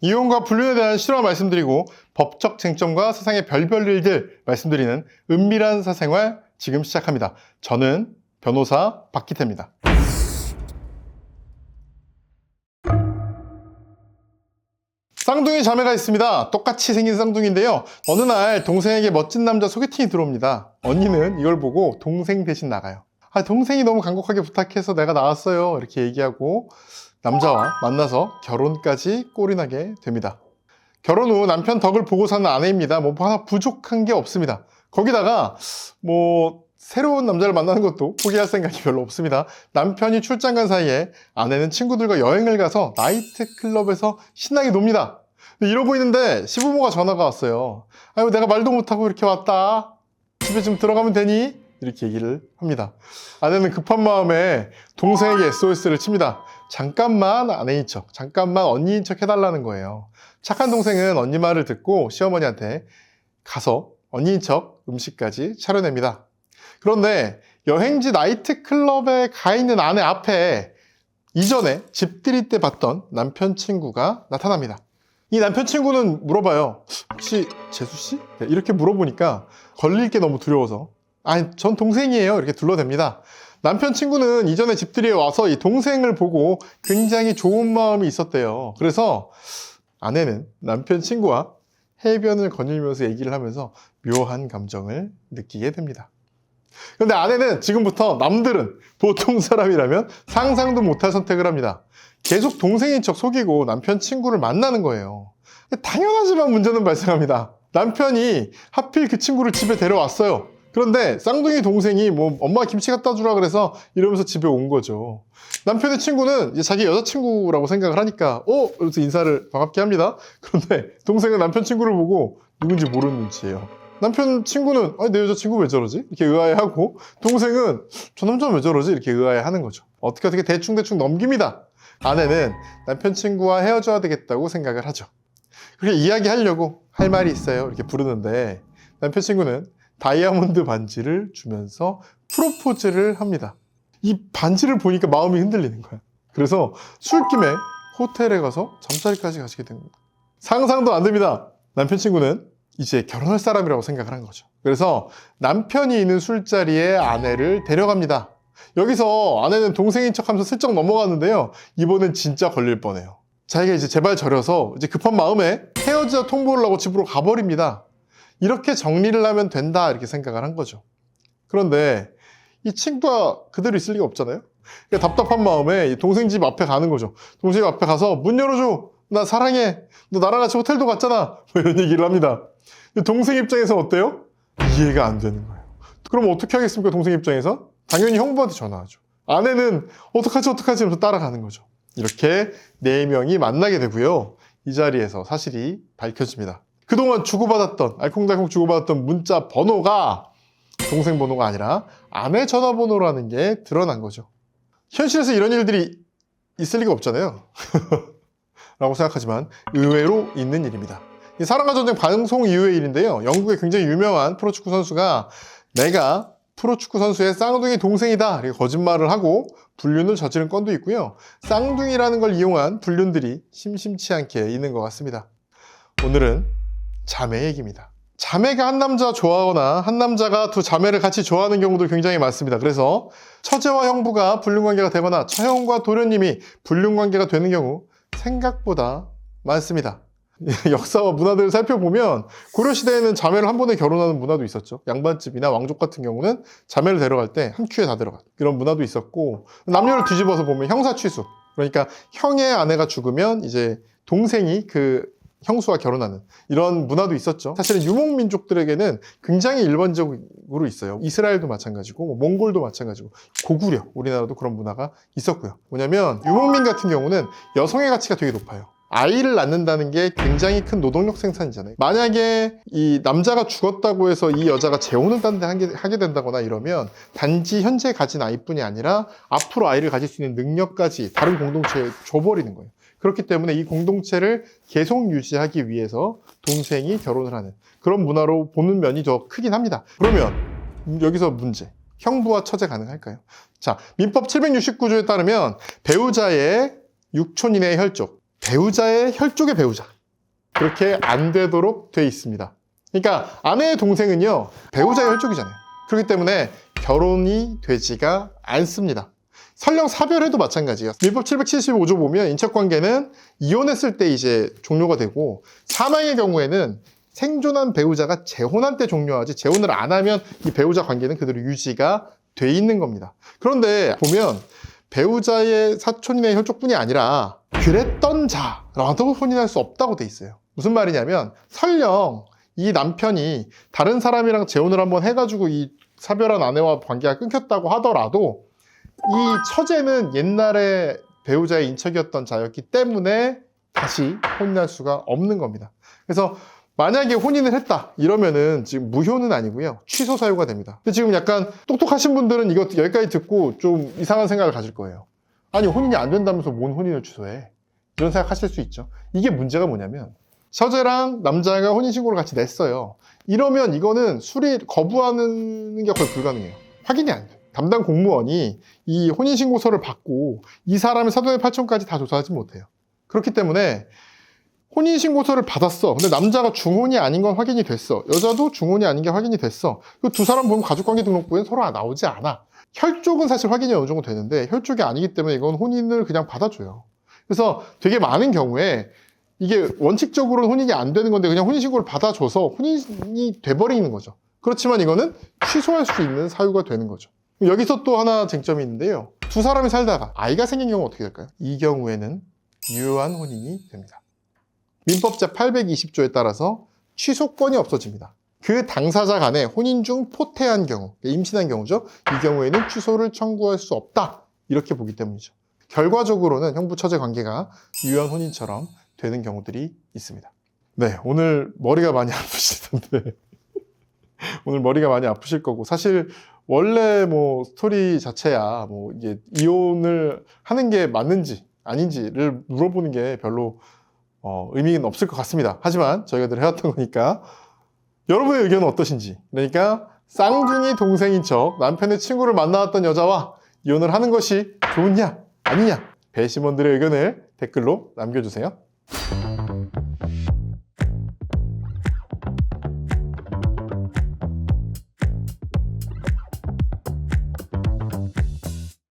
이혼과 불륜에 대한 실화 말씀드리고 법적 쟁점과 세상의 별별 일들 말씀드리는 은밀한 사생활 지금 시작합니다. 저는 변호사 박기태입니다. 쌍둥이 자매가 있습니다. 똑같이 생긴 쌍둥이인데요. 어느 날 동생에게 멋진 남자 소개팅이 들어옵니다. 언니는 이걸 보고 동생 대신 나가요. 동생이 너무 간곡하게 부탁해서 내가 나왔어요. 이렇게 얘기하고 남자와 만나서 결혼까지 꼴이 나게 됩니다. 결혼 후 남편 덕을 보고 사는 아내입니다. 뭐 하나 부족한 게 없습니다. 거기다가 새로운 남자를 만나는 것도 포기할 생각이 별로 없습니다. 남편이 출장 간 사이에 아내는 친구들과 여행을 가서 나이트클럽에서 신나게 놉니다. 이러고 있는데 시부모가 전화가 왔어요. 아유, 내가 말도 못하고 이렇게 왔다. 집에 좀 들어가면 되니? 이렇게 얘기를 합니다. 아내는 급한 마음에 동생에게 SOS를 칩니다. 잠깐만 아내인 척, 잠깐만 언니인 척 해달라는 거예요. 착한 동생은 언니 말을 듣고 시어머니한테 가서 언니인 척 음식까지 차려냅니다. 그런데 여행지 나이트클럽에 가 있는 아내 앞에 이전에 집들이 때 봤던 남편 친구가 나타납니다. 이 남편 친구는 물어봐요. 혹시 재수씨? 이렇게 물어보니까 걸릴 게 너무 두려워서 전 동생이에요. 이렇게 둘러댑니다. 남편 친구는 이전에 집들이에 와서 이 동생을 보고 굉장히 좋은 마음이 있었대요. 그래서 아내는 남편 친구와 해변을 거닐면서 얘기를 하면서 묘한 감정을 느끼게 됩니다. 그런데 아내는 지금부터 남들은 보통 사람이라면 상상도 못할 선택을 합니다. 계속 동생인 척 속이고 남편 친구를 만나는 거예요. 당연하지만 문제는 발생합니다. 남편이 하필 그 친구를 집에 데려왔어요. 그런데 쌍둥이 동생이 엄마 김치 갖다 주라 그래서 이러면서 집에 온 거죠. 남편의 친구는 이제 자기 여자친구라고 생각을 하니까 그래서 인사를 반갑게 합니다. 그런데 동생은 남편 친구를 보고 누군지 모르는 눈치예요. 남편 친구는 내 여자친구 왜 저러지? 이렇게 의아해하고 동생은 저 남자는 왜 저러지? 이렇게 의아해하는 거죠. 어떻게 대충 넘깁니다. 아내는 남편 친구와 헤어져야 되겠다고 생각을 하죠. 그렇게 이야기하려고 할 말이 있어요. 이렇게 부르는데 남편 친구는 다이아몬드 반지를 주면서 프로포즈를 합니다. 이 반지를 보니까 마음이 흔들리는 거야. 그래서 술김에 호텔에 가서 잠자리까지 가시게 됩니다. 상상도 안 됩니다. 남편 친구는 이제 결혼할 사람이라고 생각을 한 거죠. 그래서 남편이 있는 술자리에 아내를 데려갑니다. 여기서 아내는 동생인 척하면서 슬쩍 넘어갔는데요. 이번엔 진짜 걸릴 뻔해요. 자기가 이제 제발 저려서 이제 급한 마음에 헤어지자 통보를 하고 집으로 가버립니다. 이렇게 정리를 하면 된다 이렇게 생각을 한 거죠. 그런데 이 친구가 그대로 있을 리가 없잖아요. 그러니까 답답한 마음에 동생 집 앞에 가는 거죠. 동생 집 앞에 가서 문 열어줘. 나 사랑해. 너 나랑 같이 호텔도 갔잖아. 이런 얘기를 합니다. 동생 입장에서 어때요? 이해가 안 되는 거예요. 그럼 어떻게 하겠습니까? 동생 입장에서? 당연히 형부한테 전화하죠. 아내는 어떡하지 하면서 따라가는 거죠. 이렇게 4명이 만나게 되고요. 이 자리에서 사실이 밝혀집니다. 그동안 알콩달콩 주고받았던 문자 번호가 동생 번호가 아니라 아내 전화번호라는 게 드러난 거죠. 현실에서 이런 일들이 있을 리가 없잖아요. 라고 생각하지만 의외로 있는 일입니다. 이 사랑과 전쟁 방송 이후의 일인데요. 영국의 굉장히 유명한 프로축구 선수가 내가 프로축구 선수의 쌍둥이 동생이다 이렇게 거짓말을 하고 불륜을 저지른 건도 있고요. 쌍둥이라는 걸 이용한 불륜들이 심심치 않게 있는 것 같습니다. 오늘은 자매 얘기입니다. 자매가 한 남자 좋아하거나 한 남자가 두 자매를 같이 좋아하는 경우도 굉장히 많습니다. 그래서 처제와 형부가 불륜관계가 되거나 처형과 도련님이 불륜관계가 되는 경우 생각보다 많습니다. 역사와 문화들을 살펴보면 고려시대에는 자매를 한 번에 결혼하는 문화도 있었죠. 양반집이나 왕족 같은 경우는 자매를 데려갈 때 한 큐에 다 들어간 그런 문화도 있었고, 남녀를 뒤집어서 보면 형사취수, 그러니까 형의 아내가 죽으면 이제 동생이 그 형수와 결혼하는 이런 문화도 있었죠. 사실은 유목민족들에게는 굉장히 일반적으로 있어요. 이스라엘도 마찬가지고 몽골도 마찬가지고 고구려, 우리나라도 그런 문화가 있었고요. 뭐냐면 유목민 같은 경우는 여성의 가치가 되게 높아요. 아이를 낳는다는 게 굉장히 큰 노동력 생산이잖아요. 만약에 이 남자가 죽었다고 해서 이 여자가 재혼을 하게 된다거나 이러면 단지 현재 가진 아이뿐이 아니라 앞으로 아이를 가질 수 있는 능력까지 다른 공동체에 줘버리는 거예요. 그렇기 때문에 이 공동체를 계속 유지하기 위해서 동생이 결혼을 하는 그런 문화로 보는 면이 더 크긴 합니다. 그러면 여기서 문제. 형부와 처제 가능할까요? 자, 민법 769조에 따르면 배우자의 6촌 이내의 혈족, 배우자의 혈족의 배우자. 그렇게 안 되도록 돼 있습니다. 그러니까 아내의 동생은요, 배우자의 혈족이잖아요. 그렇기 때문에 결혼이 되지가 않습니다. 설령 사별해도 마찬가지예요. 민법 775조 보면 인척관계는 이혼했을 때 이제 종료가 되고, 사망의 경우에는 생존한 배우자가 재혼한 때 종료하지, 재혼을 안 하면 이 배우자 관계는 그대로 유지가 돼 있는 겁니다. 그런데 보면 배우자의 사촌이나 혈족뿐이 아니라 그랬던 자라도 혼인할 수 없다고 돼 있어요. 무슨 말이냐면, 설령 이 남편이 다른 사람이랑 재혼을 한번 해가지고 이 사별한 아내와 관계가 끊겼다고 하더라도 이 처제는 옛날에 배우자의 인척이었던 자였기 때문에 다시 혼인할 수가 없는 겁니다. 그래서 만약에 혼인을 했다 이러면은 지금 무효는 아니고요, 취소 사유가 됩니다. 근데 지금 약간 똑똑하신 분들은 이거 여기까지 듣고 좀 이상한 생각을 가질 거예요. 아니, 혼인이 안 된다면서 뭔 혼인을 취소해? 이런 생각 하실 수 있죠. 이게 문제가 뭐냐면, 처제랑 남자가 혼인신고를 같이 냈어요. 이러면 이거는 수리 거부하는 게 거의 불가능해요. 확인이 안 돼요. 담당 공무원이 이 혼인신고서를 받고 이 사람의 사돈의 팔촌까지 다 조사하지 못해요. 그렇기 때문에 혼인신고서를 받았어. 근데 남자가 중혼이 아닌 건 확인이 됐어. 여자도 중혼이 아닌 게 확인이 됐어. 그 두 사람 보면 가족관계 등록부엔 서로 나오지 않아. 혈족은 사실 확인이 어느 정도 되는데 혈족이 아니기 때문에 이건 혼인을 그냥 받아줘요. 그래서 되게 많은 경우에 이게 원칙적으로는 혼인이 안 되는 건데 그냥 혼인신고를 받아줘서 혼인이 돼버리는 거죠. 그렇지만 이거는 취소할 수 있는 사유가 되는 거죠. 여기서 또 하나 쟁점이 있는데요. 두 사람이 살다가 아이가 생긴 경우는 어떻게 될까요? 이 경우에는 유효한 혼인이 됩니다. 민법 제820조에 따라서 취소권이 없어집니다. 그 당사자 간에 혼인 중 포태한 경우, 임신한 경우죠. 이 경우에는 취소를 청구할 수 없다. 이렇게 보기 때문이죠. 결과적으로는 형부 처제 관계가 유효한 혼인처럼 되는 경우들이 있습니다. 네, 오늘 머리가 많이 아프시던데 오늘 머리가 많이 아프실 거고, 사실 원래 뭐 스토리 자체야 뭐 이게 이혼을 하는 게 맞는지 아닌지를 물어보는 게 별로 의미는 없을 것 같습니다. 하지만 저희가 늘 해왔던 거니까 여러분의 의견은 어떠신지, 그러니까 쌍둥이 동생인 척 남편의 친구를 만나왔던 여자와 이혼을 하는 것이 좋으냐 아니냐, 배심원들의 의견을 댓글로 남겨주세요.